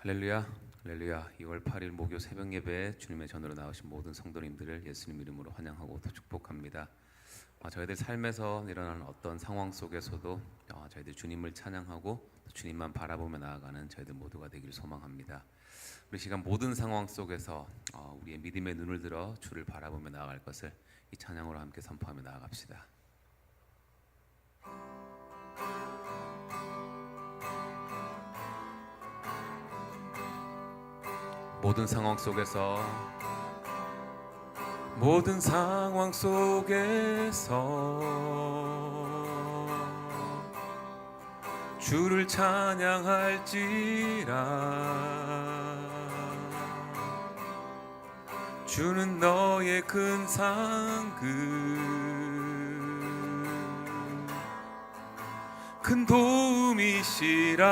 할렐루야, 할렐루야. 2월 8일 목요 새벽 예배에 주님의 전으로 나오신 모든 성도님들을 예수님 이름으로 환영하고 또 축복합니다. 저희들 삶에서 일어나는 어떤 상황 속에서도 저희들 주님을 찬양하고 주님만 바라보며 나아가는 저희들 모두가 되기를 소망합니다. 우리 시간 모든 상황 속에서 우리의 믿음의 눈을 들어 주를 바라보며 나아갈 것을 이 찬양으로 함께 선포하며 나아갑시다. 모든 상황 속에서 주를 찬양할지라. 주는 너의 큰 상급 큰 도움이시라.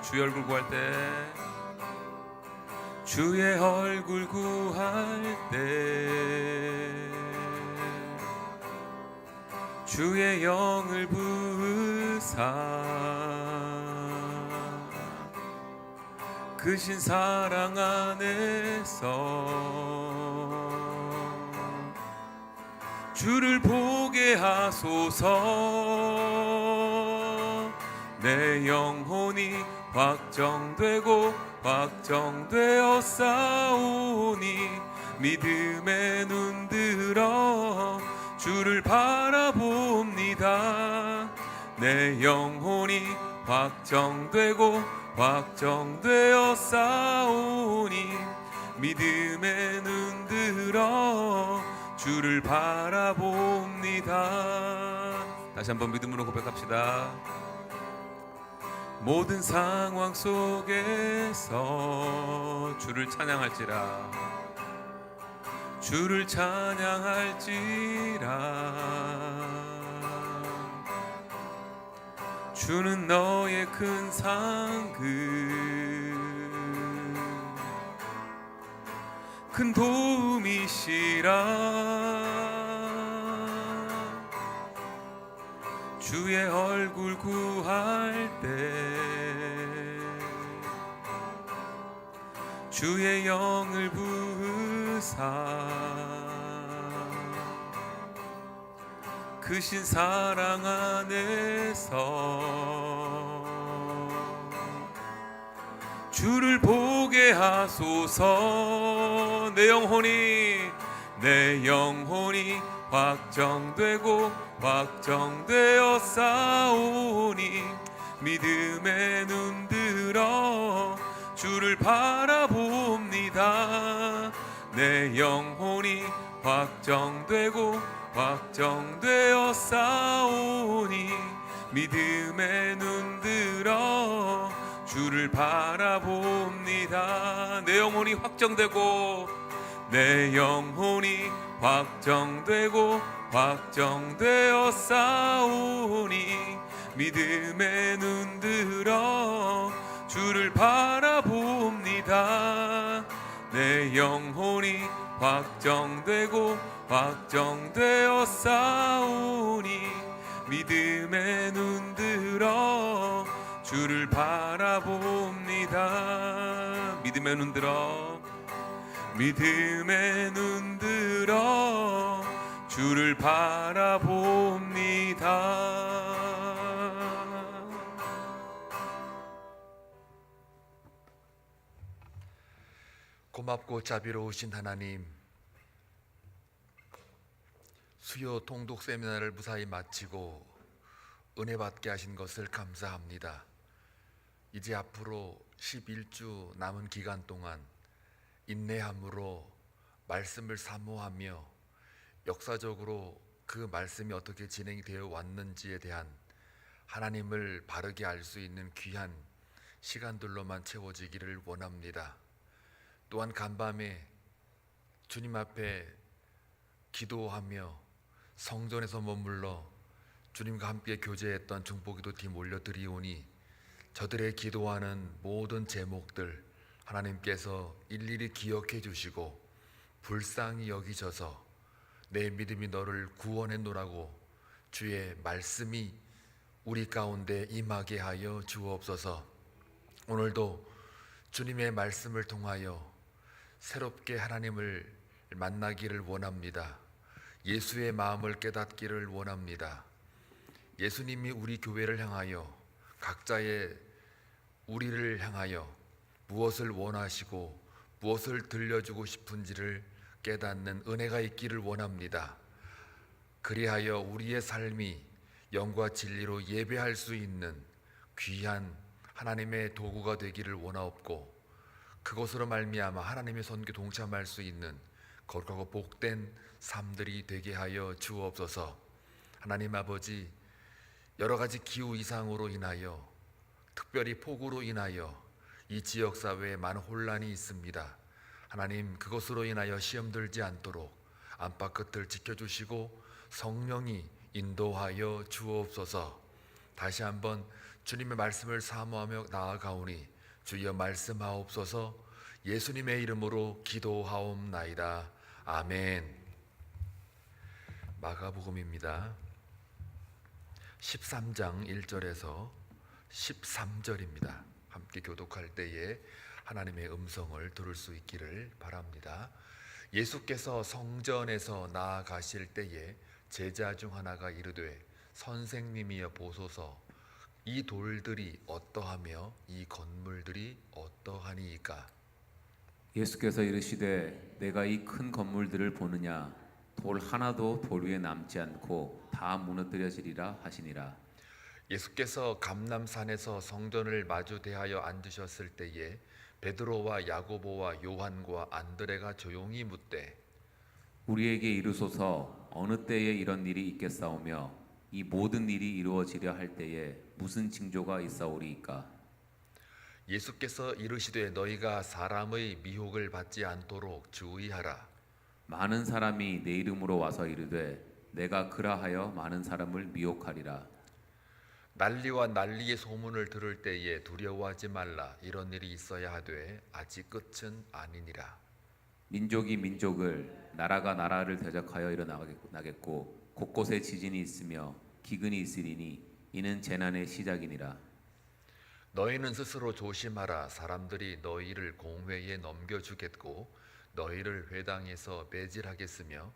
주의 얼굴 구할 때 주의 얼굴 구할 때 주의 영을 부으사 크신 사랑 안에서 주를 보게 하소서. 내 영혼이 확정되어 싸우니 믿음의 눈 들어 주를 바라봅니다. 내 영혼이 확정되어 싸우니 믿음의 눈 들어 주를 바라봅니다. 다시 한번 믿음으로 고백합시다. 모든 상황 속에서 주를 찬양할지라. 주는 너의 큰 상급 큰 도움이시라. 주의 얼굴 구할 때 주의 영을 부으사 크신 사랑 안에서 주를 보게 하소서. 내 영혼이 확정되어 싸우니 믿음의 눈 들어 주를 바라봅니다. 내 영혼이 확정되어 싸우니 믿음의 눈 들어 주를 바라봅니다. 내 영혼이 확정되어 싸우니 믿음의 눈 들어 주를 바라봅니다. 내 영혼이 확정되어 싸우니 믿음의 눈 들어 주를 바라봅니다. 믿음의 눈 들어 주를 바라봅니다. 고맙고 자비로우신 하나님, 수요 통독 세미나를 무사히 마치고 은혜 받게 하신 것을 감사합니다. 이제 앞으로 11주 남은 기간 동안 인내함으로 말씀을 사모하며 역사적으로 그 말씀이 어떻게 진행이 되어 왔는지에 대한 하나님을 바르게 알 수 있는 귀한 시간들로만 채워지기를 원합니다. 또한 간밤에 주님 앞에 기도하며 성전에서 머물러 주님과 함께 교제했던 중보기도팀 올려드리오니 저들의 기도하는 모든 제목들 하나님께서 일일이 기억해 주시고 불쌍히 여기셔서 내 믿음이 너를 구원했노라고 주의 말씀이 우리 가운데 임하게 하여 주옵소서. 오늘도 주님의 말씀을 통하여 새롭게 하나님을 만나기를 원합니다. 예수의 마음을 깨닫기를 원합니다. 예수님이 우리 교회를 향하여 각자의 우리를 향하여 무엇을 원하시고 무엇을 들려주고 싶은지를 깨닫는 은혜가 있기를 원합니다. 그리하여 우리의 삶이 영과 진리로 예배할 수 있는 귀한 하나님의 도구가 되기를 원하옵고, 그것으로 말미암아 하나님의 선교 동참할 수 있는 거룩하고 복된 삶들이 되게 하여 주옵소서. 하나님 아버지, 여러 가지 기후 이상으로 인하여, 특별히 폭우로 인하여 이 지역 사회에 많은 혼란이 있습니다. 하나님, 그것으로 인하여 시험 들지 않도록 안팎 끝을 지켜주시고 성령이 인도하여 주옵소서. 다시 한번 주님의 말씀을 사모하며 나아가오니 주여 말씀하옵소서. 예수님의 이름으로 기도하옵나이다. 아멘. 마가복음입니다. 13장 1절에서 13절입니다. 함께 교독할 때에 하나님의 음성을 들을 수 있기를 바랍니다. 예수께서 성전에서 나아가실 때에 제자 중 하나가 이르되 선생님이여 보소서, 이 돌들이 어떠하며 이 건물들이 어떠하니이까? 예수께서 이르시되 내가 이 큰 건물들을 보느냐? 돌 하나도 돌 위에 남지 않고 다 무너뜨려지리라 하시니라. 예수께서 감람산에서 성전을 마주 대하여 앉으셨을 때에 베드로와 야고보와 요한과 안드레가 조용히 묻되 우리에게 이르소서, 어느 때에 이런 일이 있겠사오며 이 모든 일이 이루어지려 할 때에 무슨 징조가 있사오리이까? 예수께서 이르시되 너희가 사람의 미혹을 받지 않도록 주의하라. 많은 사람이 내 이름으로 와서 이르되 내가 그라하여 많은 사람을 미혹하리라. 난리와 난리의 소문을 들을 때에 두려워하지 말라. 이런 일이 있어야 하되 아직 끝은 아니니라. 민족이 민족을, 나라가 나라를 대적하여 일어나겠고 곳곳에 지진이 있으며 기근이 있으리니 이는 재난의 시작이니라. 너희는 스스로 조심하라. 사람들이 너희를 공회에 넘겨주겠고 너희를 회당에서 배질하겠으며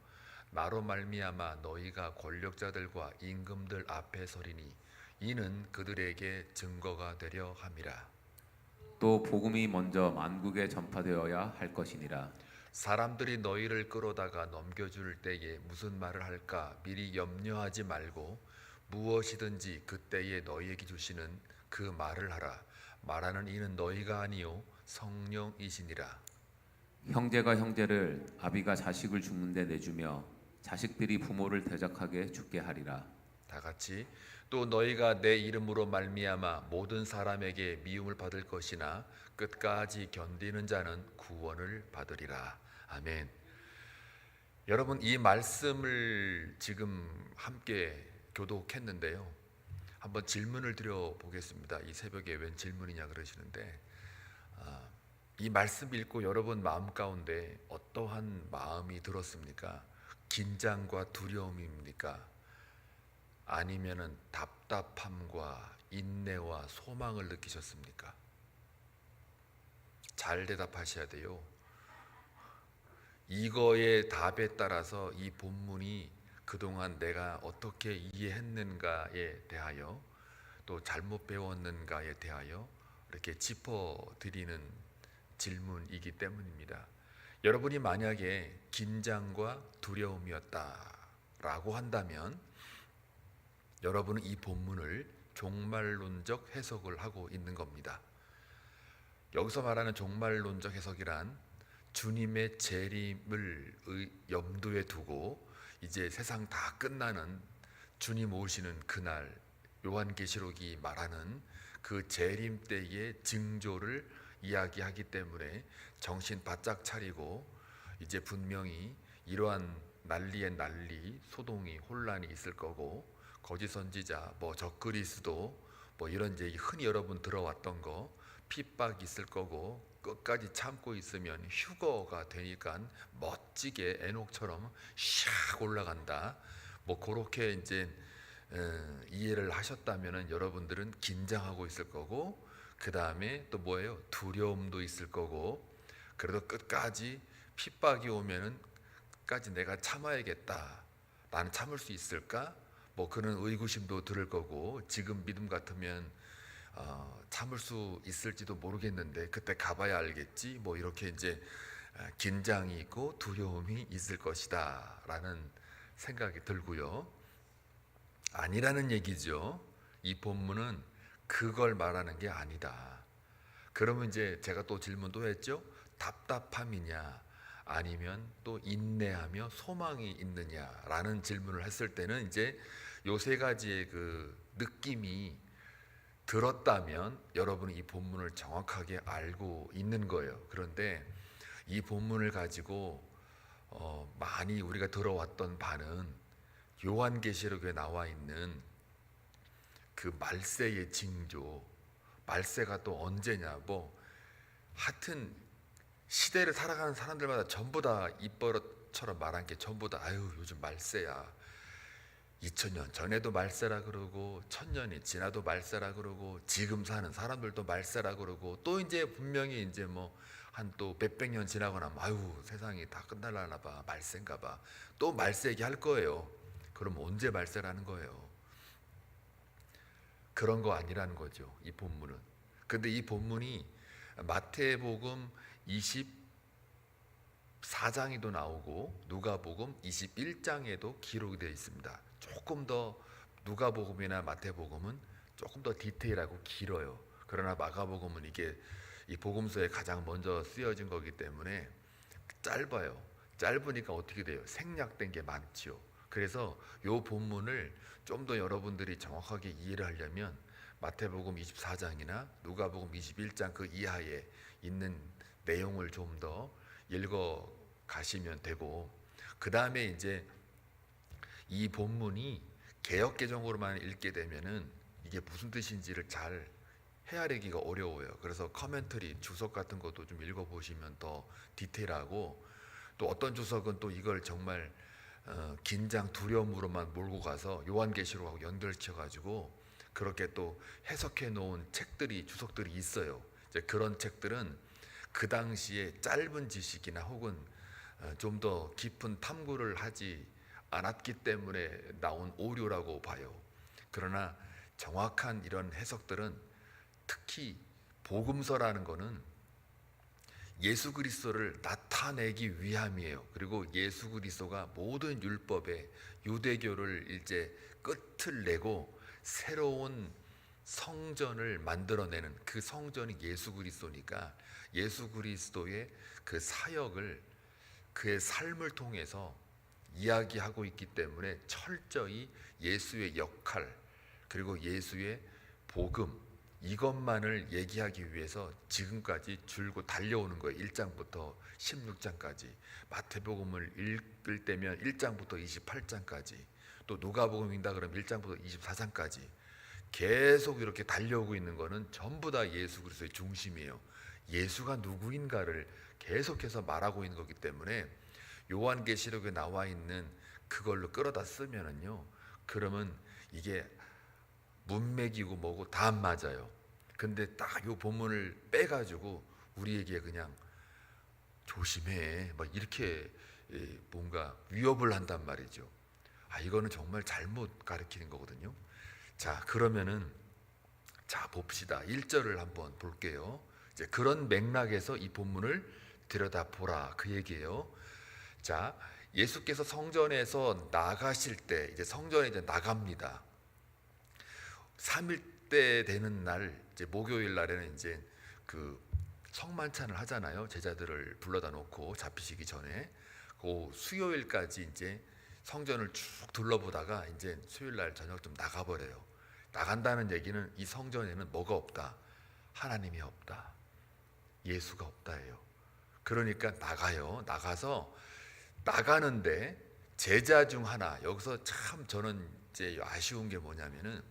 나로 말미암아 너희가 권력자들과 임금들 앞에 서리니 이는 그들에게 증거가 되려 함이라. 또 복음이 먼저 만국에 전파되어야 할 것이니라. 사람들이 너희를 끌어다가 넘겨줄 때에 무슨 말을 할까 미리 염려하지 말고 무엇이든지 그때에 너희에게 주시는 그 말을 하라. 말하는 이는 너희가 아니요 성령이시니라. 형제가 형제를, 아비가 자식을 죽는데 내주며 자식들이 부모를 대적하게 죽게 하리라. 다 같이 또 너희가 내 이름으로 말미암아 모든 사람에게 미움을 받을 것이나 끝까지 견디는 자는 구원을 받으리라. 아멘. 여러분, 이 말씀을 지금 함께 교독했는데요. 한번 질문을 드려보겠습니다. 이 새벽에 웬 질문이냐 그러시는데, 이 말씀 읽고 여러분 마음 가운데 어떠한 마음이 들었습니까? 긴장과 두려움입니까? 아니면은 답답함과 인내와 소망을 느끼셨습니까? 잘 대답하셔야 돼요. 이거의 답에 따라서 이 본문이 그동안 내가 어떻게 이해했는가에 대하여 또 잘못 배웠는가에 대하여 이렇게 짚어드리는 질문이기 때문입니다. 여러분이 만약에 긴장과 두려움이었다라고 한다면 여러분은 이 본문을 종말론적 해석을 하고 있는 겁니다. 여기서 말하는 종말론적 해석이란 주님의 재림을 염두에 두고 이제 세상 다 끝나는 주님 오시는 그날, 요한계시록이 말하는 그 재림 때의 징조를 이야기하기 때문에 정신 바짝 차리고 이제 분명히 이러한 난리의 난리, 소동이, 혼란이 있을 거고 거짓 선지자, 적그리스도 이런 이제 흔히 여러분 들어왔던 거 핍박이 있을 거고 끝까지 참고 있으면 휴거가 되니까 멋지게 에녹처럼 샥 올라간다. 그렇게 이제 이해를 하셨다면은 여러분들은 긴장하고 있을 거고 그 다음에 또 뭐예요? 두려움도 있을 거고, 그래도 끝까지 핍박이 오면은 끝까지 내가 참아야겠다. 나는 참을 수 있을까? 뭐 그런 의구심도 들을 거고, 지금 믿음 같으면 참을 수 있을지도 모르겠는데 그때 가봐야 알겠지. 뭐 이렇게 이제 긴장이 있고 두려움이 있을 것이다라는 생각이 들고요. 아니라는 얘기죠. 이 본문은 그걸 말하는 게 아니다. 그러면 이제 제가 또 질문도 했죠. 답답함이냐 아니면 또 인내하며 소망이 있느냐라는 질문을 했을 때는 이제 요 세 가지의 그 느낌이 들었다면 여러분은 이 본문을 정확하게 알고 있는 거예요. 그런데 이 본문을 가지고 많이 우리가 들어왔던 바는 요한계시록에 나와 있는 그 말세의 징조, 말세가 또 언제냐, 뭐 하여튼 시대를 살아가는 사람들마다 전부 다 입버릇처럼 말한 게 전부 다 아유 요즘 말세야, 2000년 전에도 말세라 그러고 1000년이 지나도 말세라 그러고 지금 사는 사람들도 말세라 그러고 또 이제 분명히 이제 뭐 한 또 몇백 년 지나고 나면 아유 세상이 다 끝날라나 봐, 말세인가 봐, 또 말세 얘기할 거예요. 그럼 언제 말세라는 거예요? 그런 거 아니라는 거죠, 이 본문은. 근데 이 본문이 마태복음 24장에도 나오고 누가복음 21장에도 기록이 되어 있습니다. 조금 더 누가복음이나 마태복음은 조금 더 디테일하고 길어요. 그러나 마가복음은 이게 이 복음서에 가장 먼저 쓰여진 거기 때문에 짧아요. 짧으니까 어떻게 돼요? 생략된 게 많지요. 그래서 요 본문을 좀 더 여러분들이 정확하게 이해를 하려면 마태복음 24장이나 누가복음 21장 그 이하에 있는 내용을 좀 더 읽어 가시면 되고, 그 다음에 이제 이 본문이 개역개정으로만 읽게 되면은 이게 무슨 뜻인지를 잘 헤아리기가 어려워요. 그래서 커멘터리 주석 같은 것도 좀 읽어보시면 더 디테일하고, 또 어떤 주석은 또 이걸 정말 긴장 두려움으로만 몰고 가서 요한계시록하고 연결시켜가지고 그렇게 또 해석해 놓은 책들이 주석들이 있어요. 이제 그런 책들은 그 당시에 짧은 지식이나 혹은 좀 더 깊은 탐구를 하지 않았기 때문에 나온 오류라고 봐요. 그러나 정확한 이런 해석들은 특히 복음서라는 것은 예수 그리스도를 나타내기 위함이에요. 그리고 예수 그리스도가 모든 율법의 유대교를 이제 끝을 내고 새로운 성전을 만들어내는 그 성전이 예수 그리스도니까 예수 그리스도의 그 사역을 그의 삶을 통해서 이야기하고 있기 때문에 철저히 예수의 역할 그리고 예수의 복음 이것만을 얘기하기 위해서 지금까지 줄고 달려오는 거예요. 1장부터 16장까지. 마태복음을 읽을 때면 1장부터 28장까지, 또 누가복음 읽다 그러면 1장부터 24장까지 계속 이렇게 달려오고 있는 거는 전부 다 예수 그리스도의 중심이에요. 예수가 누구인가를 계속해서 말하고 있는 거기 때문에 요한계시록에 나와 있는 그걸로 끌어다 쓰면은요, 그러면 이게 문맥이고 뭐고 다 안 맞아요. 근데 딱 요 본문을 빼가지고 우리에게 그냥 조심해 막 이렇게 뭔가 위협을 한단 말이죠. 이거는 정말 잘못 가르치는 거거든요. 자, 그러면은 자 봅시다. 1절을 한번 볼게요. 이제 그런 맥락에서 이 본문을 들여다보라 그 얘기예요. 자, 예수께서 성전에서 나가실 때 이제 성전에 이제 나갑니다. 3일 때 되는 날 이제 목요일 날에는 이제 그 성만찬을 하잖아요. 제자들을 불러다 놓고 잡히시기 전에 그 수요일까지 이제 성전을 쭉 둘러보다가 이제 수요일 날 저녁 좀 나가버려요. 나간다는 얘기는 이 성전에는 뭐가 없다? 하나님이 없다. 예수가 없다예요. 그러니까 나가요. 나가서 나가는데 제자 중 하나, 여기서 참 저는 이제 아쉬운 게 뭐냐면은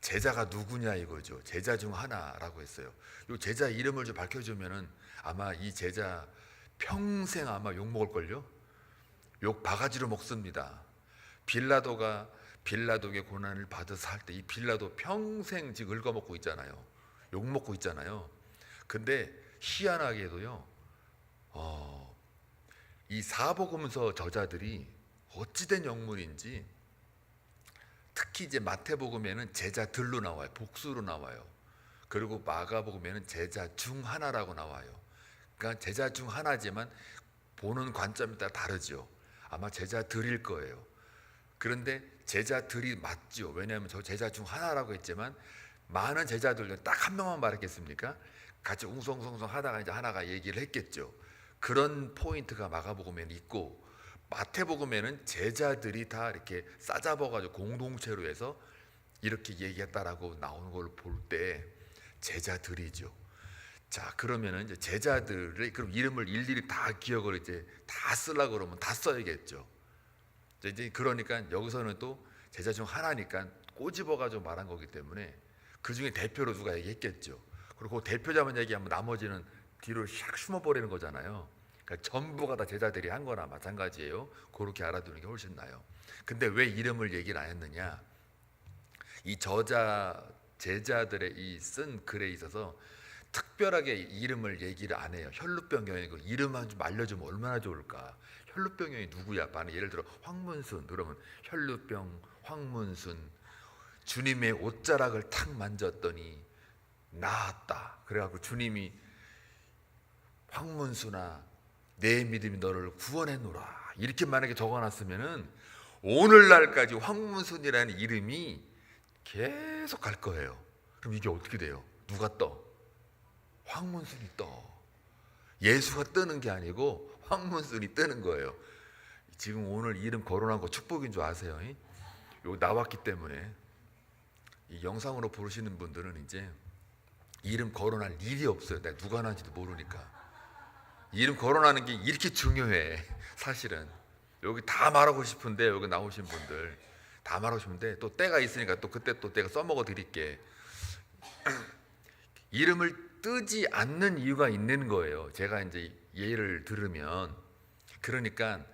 제자가 누구냐 이거죠. 제자 중 하나라고 했어요. 이 제자 이름을 좀 밝혀주면은 아마 이 제자 평생 아마 욕 먹을걸요. 욕 바가지로 먹습니다. 빌라도가 빌라도의 고난을 받아서 할 때 이 빌라도 평생 지금 긁어먹고 있잖아요. 욕먹고 있잖아요. 근데 희한하게도요, 이 사복음서 저자들이 어찌된 영문인지 특히 이제 마태복음에는 제자들로 나와요. 복수로 나와요. 그리고 마가복음에는 제자 중 하나라고 나와요. 그러니까 제자 중 하나지만 보는 관점이 따라 다르죠. 아마 제자들일 거예요. 그런데 제자들이 맞죠. 왜냐하면 저 제자 중 하나라고 했지만 많은 제자들도 딱 한 명만 말했겠습니까? 같이 웅성웅성 하다가 이제 하나가 얘기를 했겠죠. 그런 포인트가 마가복음에는 있고, 마태복음에는 제자들이 다 이렇게 싸잡아가지고 공동체로 해서 이렇게 얘기했다라고 나오는 걸 볼 때 제자들이죠. 자, 그러면은 이제 제자들의 그럼 이름을 일일이 다 기억을 이제 다 쓰려고 그러면 다 써야겠죠. 이제 그러니까 여기서는 또 제자 중 하나니까 꼬집어가지고 말한 거기 때문에 그 중에 대표로 누가 얘기했겠죠. 그리고 그 대표자만 얘기하면 나머지는 뒤로 샥 숨어버리는 거잖아요. 그러니까 전부가 다 제자들이 한 거나 마찬가지예요. 그렇게 알아두는 게 훨씬 나아요. 근데 왜 이름을 얘기를 안 했느냐? 이 저자 제자들의 이 쓴 글에 있어서 특별하게 이름을 얘기를 안 해요. 혈루병 여인이고 이름만 좀 알려주면 얼마나 좋을까. 혈루병 여인이 누구야? 반은 예를 들어 황문순 그러면 혈루병 황문순 주님의 옷자락을 탁 만졌더니 나았다. 그래갖고 주님이 황문순아 내 믿음이 너를 구원했노라 이렇게 만약에 적어놨으면은 오늘날까지 황문순이라는 이름이 계속 갈 거예요. 그럼 이게 어떻게 돼요? 누가 떠? 황문순이 떠. 예수가 뜨는 게 아니고 황문순이 뜨는 거예요. 지금 오늘 이름 거론한 거 축복인 줄 아세요? 이거 나왔기 때문에 이 영상으로 보시는 분들은 이제 이름 거론할 일이 없어요. 내가 누가 하는지도 모르니까. 이름 거론하는 게 이렇게 중요해. 사실은 여기 다 말하고 싶은데 여기 나오신 분들 다 말하고 싶은데 또 때가 있으니까 또 그때 또 내가 써먹어 드릴게. 이름을 뜨지 않는 이유가 있는 거예요. 제가 이제 예를 들으면 그러니까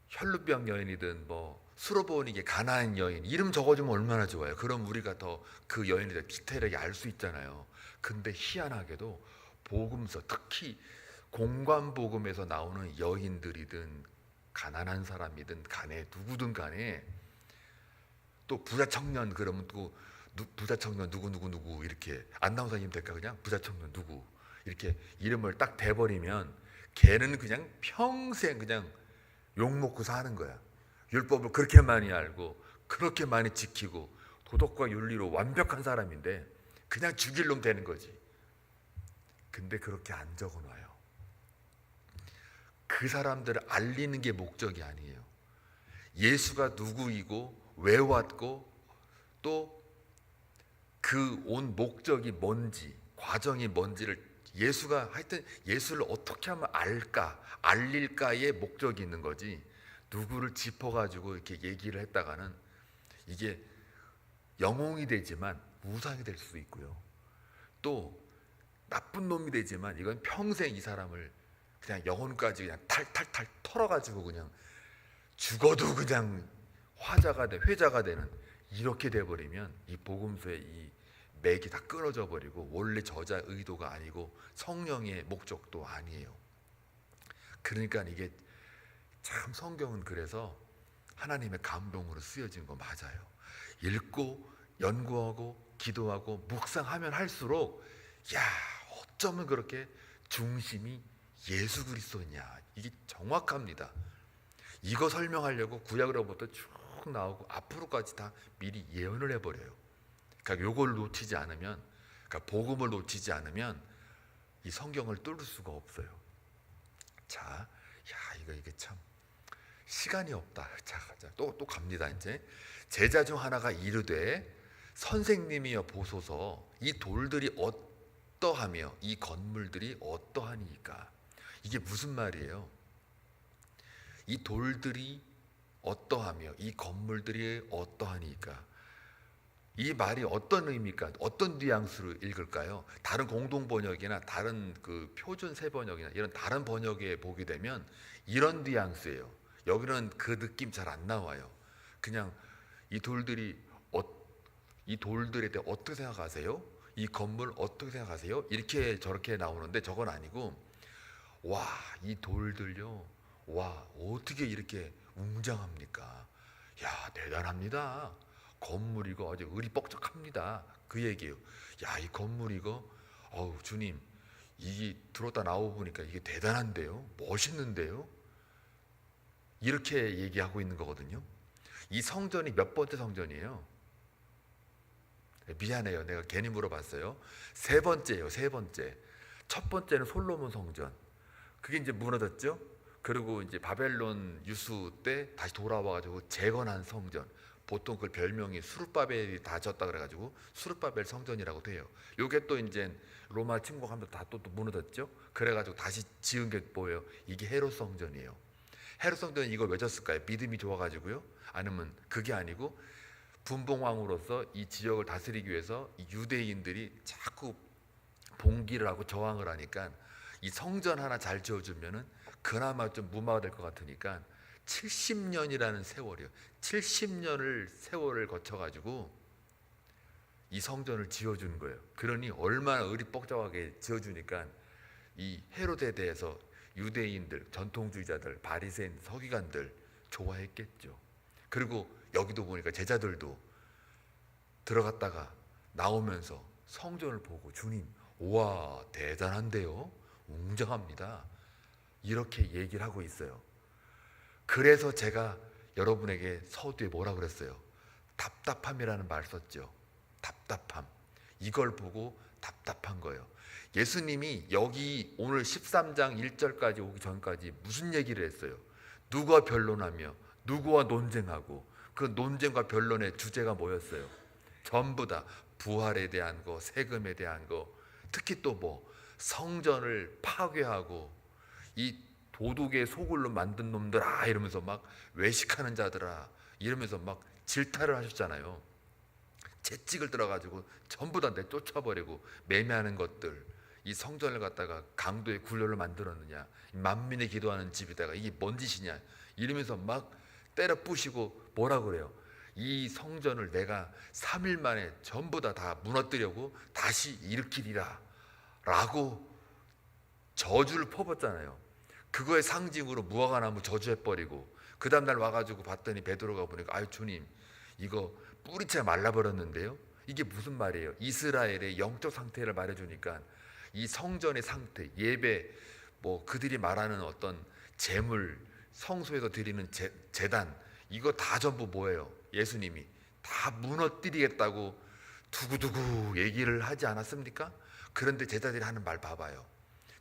혈루병 여인이든 뭐 수로보니게 가나안 여인 이름 적어주면 얼마나 좋아요. 그럼 우리가 더 그 여인에 대해 디테일하게 알 수 있잖아요. 근데 희한하게도 복음서 특히 공관복음에서 나오는 여인들이든 가난한 사람이든 간에 누구든 간에 또 부자 청년 그러면 또 부자 청년 누구 이렇게 안 나온 사님 될까 그냥 부자 청년 누구 이렇게 이름을 딱 대버리면 걔는 그냥 평생 그냥 욕먹고 사는 거야. 율법을 그렇게 많이 알고 그렇게 많이 지키고 도덕과 윤리로 완벽한 사람인데 그냥 죽일 놈 되는 거지. 근데 그렇게 안 적어놔요. 그 사람들을 알리는 게 목적이 아니에요. 예수가 누구이고 왜 왔고 또 그 온 목적이 뭔지 과정이 뭔지를 예수가 하여튼 예수를 어떻게 하면 알까 알릴까의 목적이 있는 거지. 누구를 짚어가지고 이렇게 얘기를 했다가는 이게 영웅이 되지만 우상이 될 수도 있고요. 또 나쁜 놈이 되지만 이건 평생 이 사람을 그냥 영혼까지 그냥 탈탈탈 털어가지고 그냥 죽어도 그냥 회자가 되는 이렇게 돼버리면 이 복음서의 이 맥이 다 끊어져 버리고 원래 저자 의도가 아니고 성령의 목적도 아니에요. 그러니까 이게 참 성경은 그래서 하나님의 감동으로 쓰여진 거 맞아요. 읽고 연구하고 기도하고 묵상하면 할수록 야 어쩌면 그렇게 중심이 예수 그리스도냐 이게 정확합니다. 이거 설명하려고 구약으로부터 쭉 나오고 앞으로까지 다 미리 예언을 해버려요. 그러니까 요걸 놓치지 않으면 그러니까 복음을 놓치지 않으면 이 성경을 뚫을 수가 없어요. 자, 야 이게 참 시간이 없다. 자, 또 갑니다. 이제 제자 중 하나가 이르되 선생님이여 보소서 이 돌들이 어떠하며 이 건물들이 어떠하니까. 이게 무슨 말이에요? 이 돌들이 어떠하며 이 건물들이 어떠하니까. 이 말이 어떤 의미입니까? 어떤 뉘앙스로 읽을까요? 다른 공동 번역이나 다른 그 표준 세 번역이나 이런 다른 번역에 보게 되면 이런 뉘앙스예요. 여기는 그 느낌 잘 안 나와요. 그냥 이 돌들에 대해 어떻게 생각하세요? 이 건물 어떻게 생각하세요? 이렇게 저렇게 나오는데 저건 아니고, 와, 이 돌들요, 와, 어떻게 이렇게 웅장합니까? 야, 대단합니다. 건물 이거 아주 의리 뻑적합니다. 그 얘기예요. 야, 이 건물 이거, 어우, 주님, 이게 들었다 나오고 보니까 이게 대단한데요? 멋있는데요? 이렇게 얘기하고 있는 거거든요. 이 성전이 몇 번째 성전이에요? 미안해요. 내가 괜히 물어봤어요. 세 번째예요. 세 번째. 첫 번째는 솔로몬 성전. 그게 이제 무너졌죠. 그리고 이제 바벨론 유수 때 다시 돌아와가지고 재건한 성전. 보통 그 별명이 수르바벨이 다 졌다 그래가지고 수르바벨 성전이라고 돼요. 요게 또 이제 로마 침공하면서 다 또 무너졌죠. 그래가지고 다시 지은 게 뭐예요? 이게 헤롯 성전이에요. 헤롯 성전은 이걸 왜 졌을까요? 믿음이 좋아가지고요? 아니면 그게 아니고 분봉왕으로서 이 지역을 다스리기 위해서 이 유대인들이 자꾸 봉기를 하고 저항을 하니까 이 성전 하나 잘 지어주면은 그나마 좀 무마가 될 것 같으니까 70년이라는 세월이요. 70년을 세월을 거쳐가지고 이 성전을 지어주는 거예요. 그러니 얼마나 의리뻑적하게 지어주니까 이 헤롯에 대해서 유대인들, 전통주의자들, 바리새인, 서기관들 좋아했겠죠. 그리고 여기도 보니까 제자들도 들어갔다가 나오면서 성전을 보고 주님, 우와 대단한데요, 웅장합니다, 이렇게 얘기를 하고 있어요. 그래서 제가 여러분에게 서두에 뭐라 그랬어요? 답답함이라는 말 썼죠. 답답함. 이걸 보고 답답한 거예요. 예수님이 여기 오늘 13장 1절까지 오기 전까지 무슨 얘기를 했어요? 누가 변론하며 누구와 논쟁하고, 그 논쟁과 변론의 주제가 뭐였어요? 전부 다 부활에 대한 거, 세금에 대한 거, 특히 또 뭐 성전을 파괴하고 이 도둑의 소굴로 만든 놈들아 이러면서 막 외식하는 자들아 이러면서 막 질타를 하셨잖아요. 채찍을 들어가지고 전부 다 내쫓아버리고 매매하는 것들, 이 성전을 갖다가 강도의 굴려를 만들었느냐, 만민이 기도하는 집에다가 이게 뭔 짓이냐 이러면서 막 때려 부시고 뭐라 그래요? 이 성전을 내가 3일 만에 전부 다 무너뜨리고 다시 일으키리라 라고 저주를 퍼붓잖아요. 그거의 상징으로 무화과나무 저주해버리고 그 다음날 와가지고 봤더니 베드로가 보니까 아유 주님 이거 뿌리채 말라버렸는데요. 이게 무슨 말이에요? 이스라엘의 영적 상태를 말해주니까 이 성전의 상태, 예배, 뭐 그들이 말하는 어떤 제물, 성소에서 드리는 제단, 이거 다 전부 뭐예요? 예수님이 다 무너뜨리겠다고 두고두고 얘기를 하지 않았습니까? 그런데 제자들이 하는 말 봐봐요.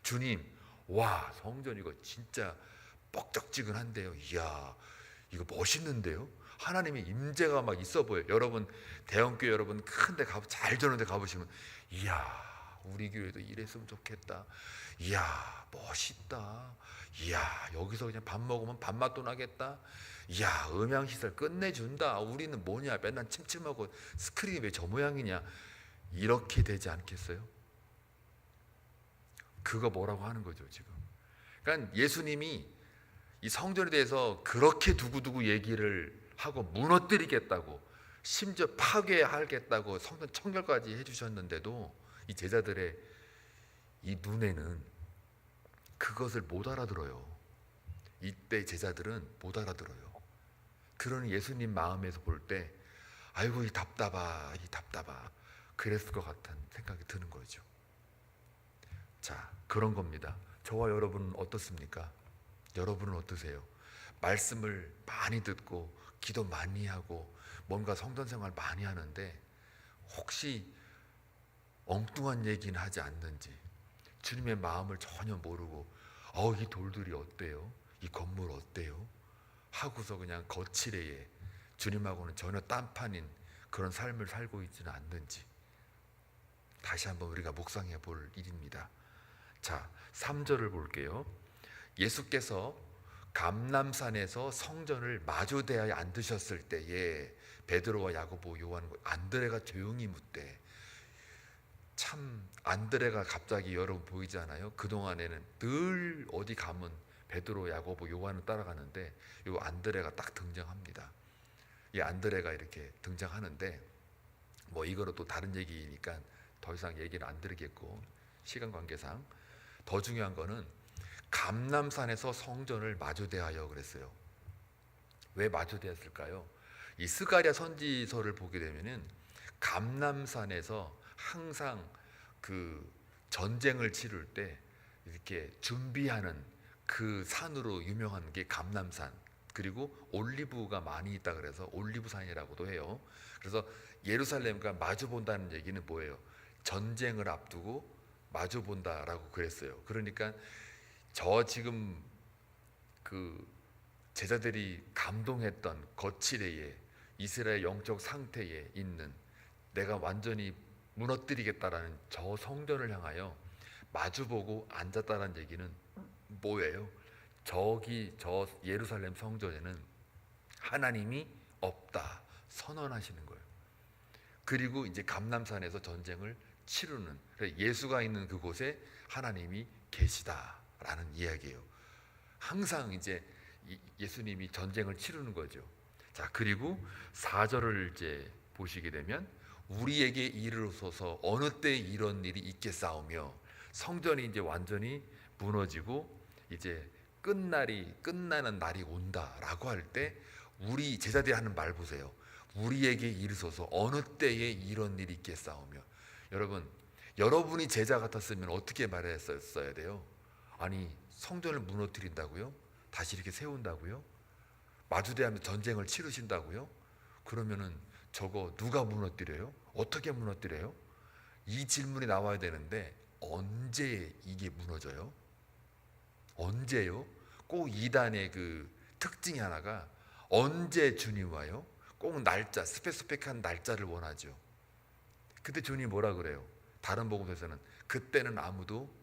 주님, 와 성전 이거 진짜 뻑적지근한데요. 이야 이거 멋있는데요. 하나님의 임재가 막 있어 보여요. 여러분 대형교회 여러분 큰데 잘 되는 데 가보시면 이야 우리 교회도 이랬으면 좋겠다. 이야 멋있다. 이야 여기서 그냥 밥 먹으면 밥맛도 나겠다. 이야 음향시설 끝내준다. 우리는 뭐냐 맨날 침침하고 스크린이 왜 저 모양이냐. 이렇게 되지 않겠어요? 그거 뭐라고 하는 거죠 지금. 그러니까 예수님이 이 성전에 대해서 그렇게 두고두고 얘기를 하고 무너뜨리겠다고, 심지어 파괴하겠다고 성전 청결까지 해주셨는데도 이 제자들의 이 눈에는 그것을 못 알아들어요. 이때 제자들은 못 알아들어요. 그러니 예수님 마음에서 볼 때 아이고 이 답답하 그랬을 것 같은 생각이 드는 거죠. 자, 그런 겁니다. 저와 여러분은 어떻습니까? 여러분은 어떠세요? 말씀을 많이 듣고 기도 많이 하고 뭔가 성전 생활 많이 하는데 혹시 엉뚱한 얘기는 하지 않는지, 주님의 마음을 전혀 모르고 이 돌들이 어때요? 이 건물 어때요? 하고서 그냥 거칠에 주님하고는 전혀 딴판인 그런 삶을 살고 있지는 않는지 다시 한번 우리가 묵상해 볼 일입니다. 자, 3절을 볼게요. 예수께서 감람산에서 성전을 마주 대하여 앉으셨을 때에 베드로와 야고보, 요한, 안드레가 조용히 묻되, 참 안드레가 갑자기 여러분 보이지 않아요? 그동안에는 늘 어디 가면 베드로, 야고보, 요한을 따라가는데 요 안드레가 딱 등장합니다. 이 안드레가 이렇게 등장하는데 뭐 이거로 또 다른 얘기니까 더 이상 얘기를 안 드리겠고 시간 관계상 더 중요한 거는 감람산에서 성전을 마주대하여 그랬어요. 왜 마주대했을까요? 이 스가랴 선지서를 보게 되면은 감람산에서 항상 그 전쟁을 치를 때 이렇게 준비하는 그 산으로 유명한 게 감람산, 그리고 올리브가 많이 있다 그래서 올리브산이라고도 해요. 그래서 예루살렘과 마주 본다는 얘기는 뭐예요? 전쟁을 앞두고 마주 본다라고 그랬어요. 그러니까 저 지금 그 제자들이 감동했던 거칠애에 이스라엘 영적 상태에 있는 내가 완전히 무너뜨리겠다라는 저 성전을 향하여 마주보고 앉았다는 얘기는 뭐예요? 저기 저 예루살렘 성전에는 하나님이 없다 선언하시는 거예요. 그리고 이제 감람산에서 전쟁을 치르는, 예수가 있는 그곳에 하나님이 계시다라는 이야기예요. 항상 이제 예수님이 전쟁을 치르는 거죠. 자, 그리고 4절을 이제 보시게 되면 우리에게 이르소서 어느 때 이런 일이 있겠사오며, 성전이 이제 완전히 무너지고 이제 끝나는 날이 온다라고 할 때 우리 제자들이 하는 말 보세요. 우리에게 이르소서 어느 때에 이런 일이 있겠사오며. 여러분, 여러분이 제자 같았으면 어떻게 말했어야 돼요? 아니, 성전을 무너뜨린다고요? 다시 이렇게 세운다고요? 마주대하면서 전쟁을 치르신다고요? 그러면은 저거 누가 무너뜨려요? 어떻게 무너뜨려요? 이 질문이 나와야 되는데 언제 이게 무너져요? 언제요? 꼭 이단의 그 특징이 하나가 언제 주님 와요? 꼭 날짜, 스페시픽한 날짜를 원하죠. 그때 주님이 뭐라 그래요? 다른 복음에서는 그때는 아무도,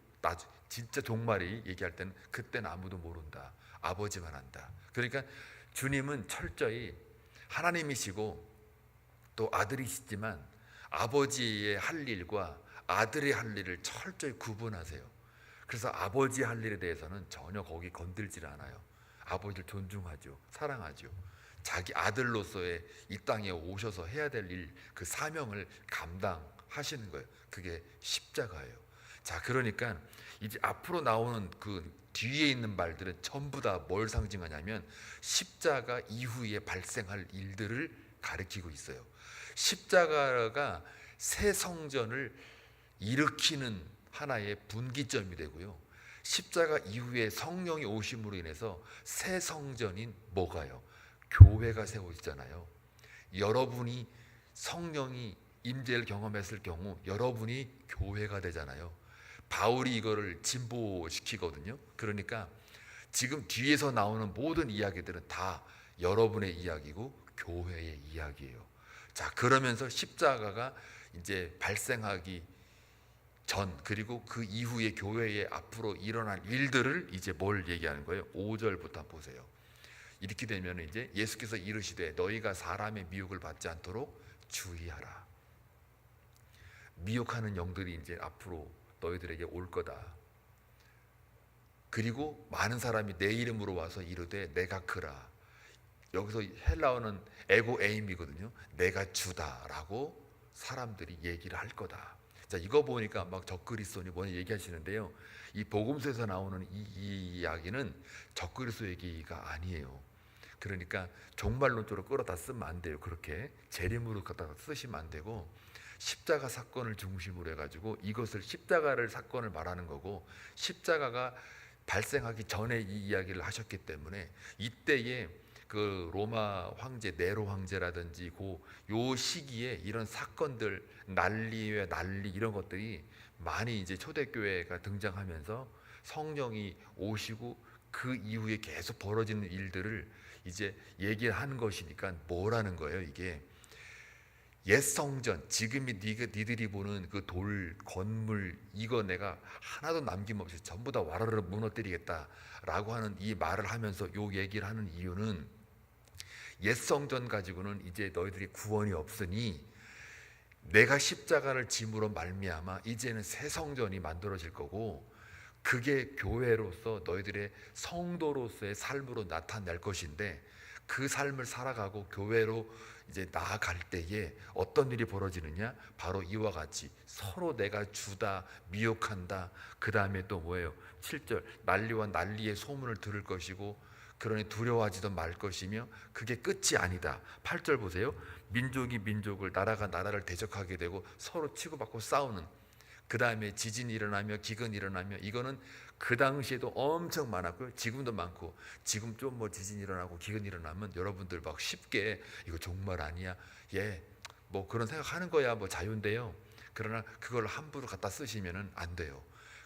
진짜 종말이 얘기할 때는 그때는 아무도 모른다. 아버지만 안다. 그러니까 주님은 철저히 하나님이시고 또 아들이시지만 아버지의 할 일과 아들의 할 일을 철저히 구분하세요. 그래서 아버지 할 일에 대해서는 전혀 거기 건들질 않아요. 아버지를 존중하죠. 사랑하죠. 자기 아들로서의 이 땅에 오셔서 해야 될 일, 그 사명을 감당하시는 거예요. 그게 십자가예요. 자, 그러니까 이제 앞으로 나오는 그 뒤에 있는 말들은 전부 다 뭘 상징하냐면 십자가 이후에 발생할 일들을 가리키고 있어요. 십자가가 새 성전을 일으키는 하나의 분기점이 되고요. 십자가 이후에 성령이 오심으로 인해서 새 성전인 뭐가요? 교회가 세워지잖아요. 여러분이 성령이 임재를 경험했을 경우 여러분이 교회가 되잖아요. 바울이 이거를 진보시키거든요. 그러니까 지금 뒤에서 나오는 모든 이야기들은 다 여러분의 이야기고 교회의 이야기예요. 자, 그러면서 십자가가 이제 발생하기 전, 그리고 그 이후에 교회에 앞으로 일어날 일들을 이제 뭘 얘기하는 거예요? 5절부터 보세요. 이렇게 되면 이제 예수께서 이르시되 너희가 사람의 미혹을 받지 않도록 주의하라. 미혹하는 영들이 이제 앞으로 너희들에게 올 거다. 그리고 많은 사람이 내 이름으로 와서 이르되 내가 그라. 여기서 헬라어는 에고 에임이거든요. 내가 주다라고 사람들이 얘기를 할 거다. 자, 이거 보니까 막 적그리스도니 뭐니 얘기하시는데요. 이 복음서에서 나오는 이 이야기는 적그리스도 얘기가 아니에요. 그러니까 종말론적으로 끌어다 쓰면 안 돼요. 그렇게 재림으로 갖다가 쓰시면 안 되고, 십자가 사건을 중심으로 해가지고 이것을 십자가를 사건을 말하는 거고, 십자가가 발생하기 전에 이 이야기를 하셨기 때문에 이때에 그 로마 황제 네로 황제라든지 요 시기에 이런 사건들, 난리 이런 것들이 많이 이제 초대교회가 등장하면서 성령이 오시고 그 이후에 계속 벌어지는 일들을 이제 얘기하는 것이니까 뭐라는 거예요? 이게 옛 성전, 지금이 니들이 보는 그 돌 건물, 이거 내가 하나도 남김없이 전부 다 와르르 무너뜨리겠다라고 하는 이 말을 하면서 요 얘기를 하는 이유는 옛 성전 가지고는 이제 너희들이 구원이 없으니 내가 십자가를 짐으로 말미암아 이제는 새 성전이 만들어질 거고, 그게 교회로서 너희들의 성도로서의 삶으로 나타날 것인데, 그 삶을 살아가고 교회로 이제 나아갈 때에 어떤 일이 벌어지느냐? 바로 이와 같이 서로 내가 주다, 미혹한다. 그 다음에 또 뭐예요? 7절 난리와 난리의 소문을 들을 것이고 그러니 두려워하지도 말 것이며 그게 끝이 아니다. 8절 보세요. 민족이 민족을, 나라가 나라를 대적하게 되고 서로 치고받고 싸우는, 그 다음에 지진이 일어나며 기근이 일어나며, 이거는 그 당시에도 엄청 많았고요. 지금도 많고, 지금 좀 뭐 지진이 일어나고 기근이 일어나면 여러분들 막 쉽게 이거 종말 아니야, 뭐 그런 생각하는 거야, 뭐 자유인데요. 그러나 그걸 함부로 갖다 쓰시면은 안 돼요.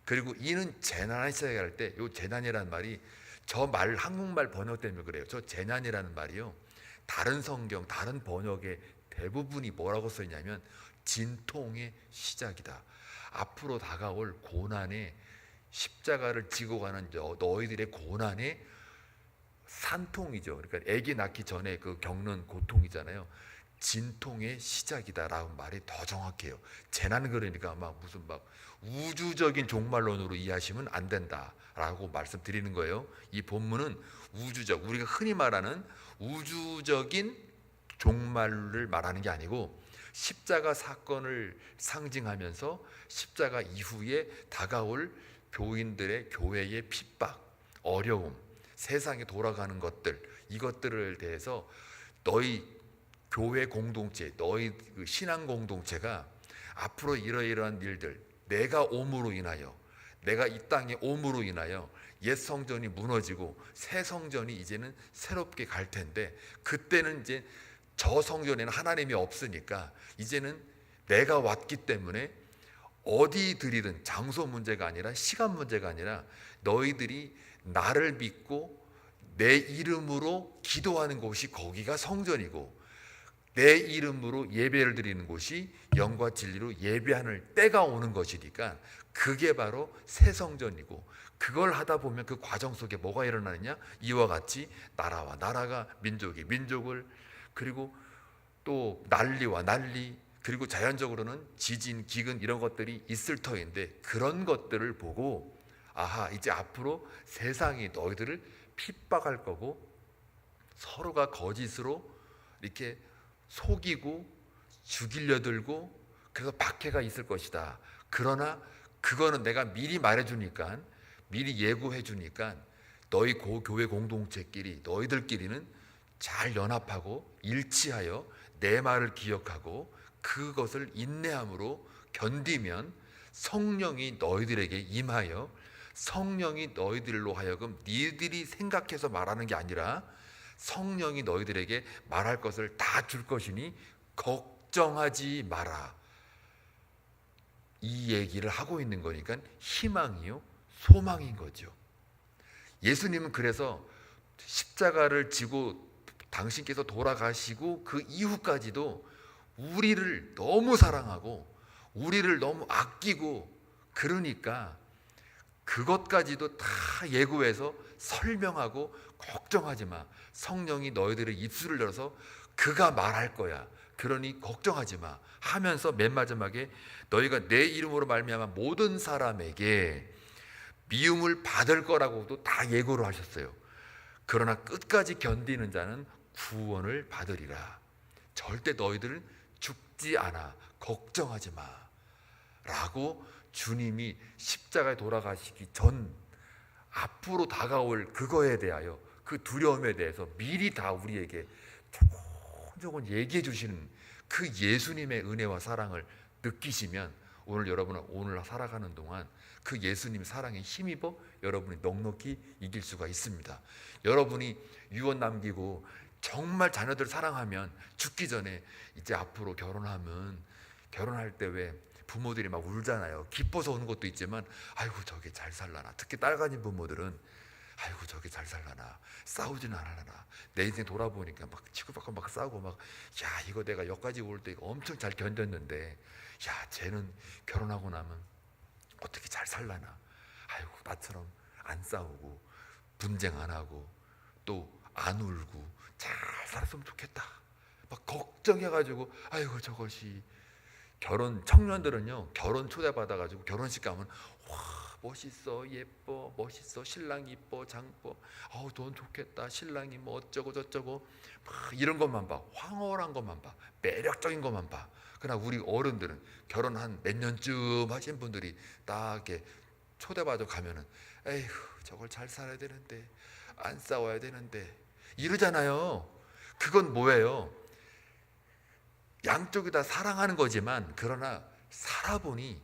그리고 이는 재난을 시작할 때, 요 재난이라는 말이 저 말 한국말 번역 때문에 그래요. 저 재난이라는 말이요, 다른 성경 다른 번역의 대부분이 뭐라고 써 있냐면 진통의 시작이다. 앞으로 다가올 고난에, 십자가를 지고 가는 너희들의 고난의 산통이죠. 그러니까 아기 낳기 전에 그 겪는 고통이잖아요. 진통의 시작이다라는 말이 더 정확해요. 재난, 그러니까 막 무슨 막 우주적인 종말론으로 이해하시면 안 된다라고 말씀드리는 거예요. 이 본문은 우주적, 우리가 흔히 말하는 우주적인 종말을 말하는 게 아니고 십자가 사건을 상징하면서 십자가 이후에 다가올 교인들의 교회의 핍박, 어려움, 세상에 돌아가는 것들, 이것들을 대해서 너희 교회 공동체, 너희 그 신앙 공동체가 앞으로 이러이러한 일들, 내가 옴으로 인하여, 내가 이 땅에 옴으로 인하여 옛 성전이 무너지고 새 성전이 이제는 새롭게 갈 텐데, 그때는 이제 저 성전에는 하나님이 없으니까 이제는 내가 왔기 때문에 어디 들이든 장소 문제가 아니라 시간 문제가 아니라 너희들이 나를 믿고 내 이름으로 기도하는 곳이 거기가 성전이고, 내 이름으로 예배를 드리는 곳이 영과 진리로 예배하는 때가 오는 것이니까 그게 바로 새 성전이고, 그걸 하다 보면 그 과정 속에 뭐가 일어나느냐? 이와 같이 나라와 나라가, 민족이 민족을, 그리고 또 난리와 난리, 그리고 자연적으로는 지진, 기근 이런 것들이 있을 터인데, 그런 것들을 보고 아하, 이제 앞으로 세상이 너희들을 핍박할 거고 서로가 거짓으로 이렇게 속이고 죽이려 들고, 그래서 박해가 있을 것이다. 그러나 그거는 내가 미리 말해주니까, 미리 예고해 주니까 너희 교회 공동체끼리, 너희들끼리는 잘 연합하고 일치하여 내 말을 기억하고 그것을 인내함으로 견디면 성령이 너희들에게 임하여, 성령이 너희들로 하여금 니들이 생각해서 말하는 게 아니라 성령이 너희들에게 말할 것을 다 줄 것이니 걱정하지 마라. 이 얘기를 하고 있는 거니까 희망이요, 소망인 거죠. 예수님은 그래서 십자가를 지고 당신께서 돌아가시고 그 이후까지도 우리를 너무 사랑하고 우리를 너무 아끼고, 그러니까 그것까지도 다 예고해서 설명하고 걱정하지 마. 성령이 너희들의 입술을 열어서 그가 말할 거야. 그러니 걱정하지 마 하면서 맨 마지막에 너희가 내 이름으로 말미암아 모든 사람에게 미움을 받을 거라고도 다 예고를 하셨어요. 그러나 끝까지 견디는 자는 구원을 받으리라. 절대 너희들은 죽지 않아. 걱정하지 마 라고 주님이 십자가에 돌아가시기 전 앞으로 다가올 그거에 대하여, 그 두려움에 대해서 미리 다 우리에게 조곤조곤 얘기해 주시는 그 예수님의 은혜와 사랑을 느끼시면 오늘 여러분은 오늘 살아가는 동안 그 예수님 사랑에 힘입어 여러분이 넉넉히 이길 수가 있습니다. 여러분이 유언 남기고 정말 자녀들 사랑하면 죽기 전에 이제 앞으로 결혼하면, 결혼할 때 왜 부모들이 막 울잖아요. 기뻐서 우는 것도 있지만 아이고 저게 잘 살라나, 특히 딸 가진 부모들은 아이고 저게 잘 살라나, 싸우지는 않으려나, 내 인생 돌아보니까 막 치고받고 막 싸우고 막, 야 이거 내가 여기까지 올 때 엄청 잘 견뎠는데 야 쟤는 결혼하고 나면 어떻게 잘 살라나, 아이고 나처럼 안 싸우고 분쟁 안 하고 또 안 울고 잘 살았으면 좋겠다 막 걱정해가지고, 아이고 저것이, 결혼 청년들은요 결혼 초대받아가지고 결혼식 가면 와 멋있어, 예뻐, 멋있어, 신랑 이뻐, 장 이뻐, 돈 좋겠다, 신랑이 뭐 어쩌고 저쩌고 막 이런 것만 봐. 황홀한 것만 봐. 매력적인 것만 봐. 그러나 우리 어른들은 결혼 한 몇 년쯤 하신 분들이 딱 이렇게 초대받아 가면은 에휴, 저걸 잘 살아야 되는데, 안 싸워야 되는데 이러잖아요. 그건 뭐예요? 양쪽이 다 사랑하는 거지만, 그러나 살아보니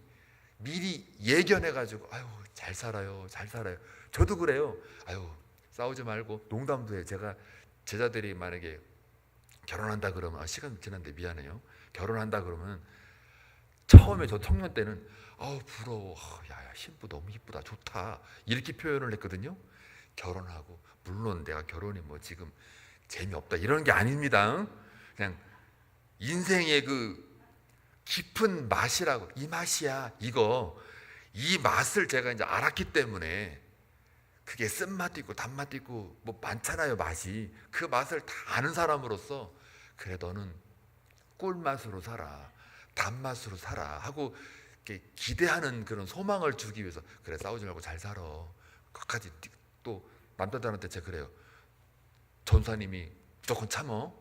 미리 예견해가지고 아유 잘 살아요, 잘 살아요. 저도 그래요. 아유 싸우지 말고. 농담도 해. 제가 제자들이 만약에 결혼한다 그러면, 시간 지났는데 미안해요. 결혼한다 그러면 처음에 저 청년 때는 부러워, 야 신부 너무 이쁘다, 좋다, 이렇게 표현을 했거든요. 결혼하고, 물론 내가 결혼이 뭐 지금 재미없다 이런 게 아닙니다. 그냥 인생의 그 깊은 맛이라고, 이 맛이야 이거, 이 맛을 제가 이제 알았기 때문에, 그게 쓴맛도 있고 단맛도 있고 뭐 많잖아요 맛이. 그 맛을 다 아는 사람으로서 그래 너는 꿀맛으로 살아, 단맛으로 살아 하고 이렇게 기대하는 그런 소망을 주기 위해서, 그래 싸우지 말고 잘 살아. 끝까지. 또 남자들한테 제가 그래요. 전사님이 무조건 참어,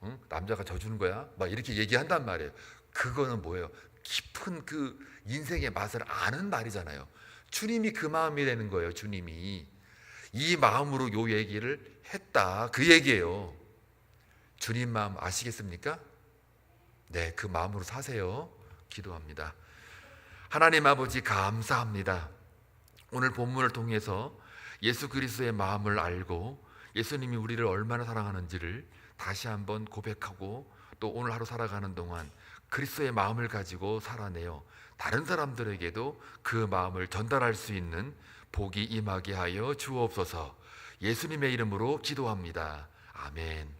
응? 남자가 져주는 거야 막 이렇게 얘기한단 말이에요. 그거는 뭐예요? 깊은 그 인생의 맛을 아는 말이잖아요. 주님이 그 마음이라는 거예요. 주님이 이 마음으로 요 얘기를 했다, 그 얘기예요. 주님 마음 아시겠습니까? 네, 그 마음으로 사세요. 기도합니다. 하나님 아버지 감사합니다. 오늘 본문을 통해서 예수 그리스도의 마음을 알고 예수님이 우리를 얼마나 사랑하는지를 다시 한번 고백하고, 또 오늘 하루 살아가는 동안 그리스도의 마음을 가지고 살아내어 다른 사람들에게도 그 마음을 전달할 수 있는 복이 임하게 하여 주옵소서. 예수님의 이름으로 기도합니다. 아멘.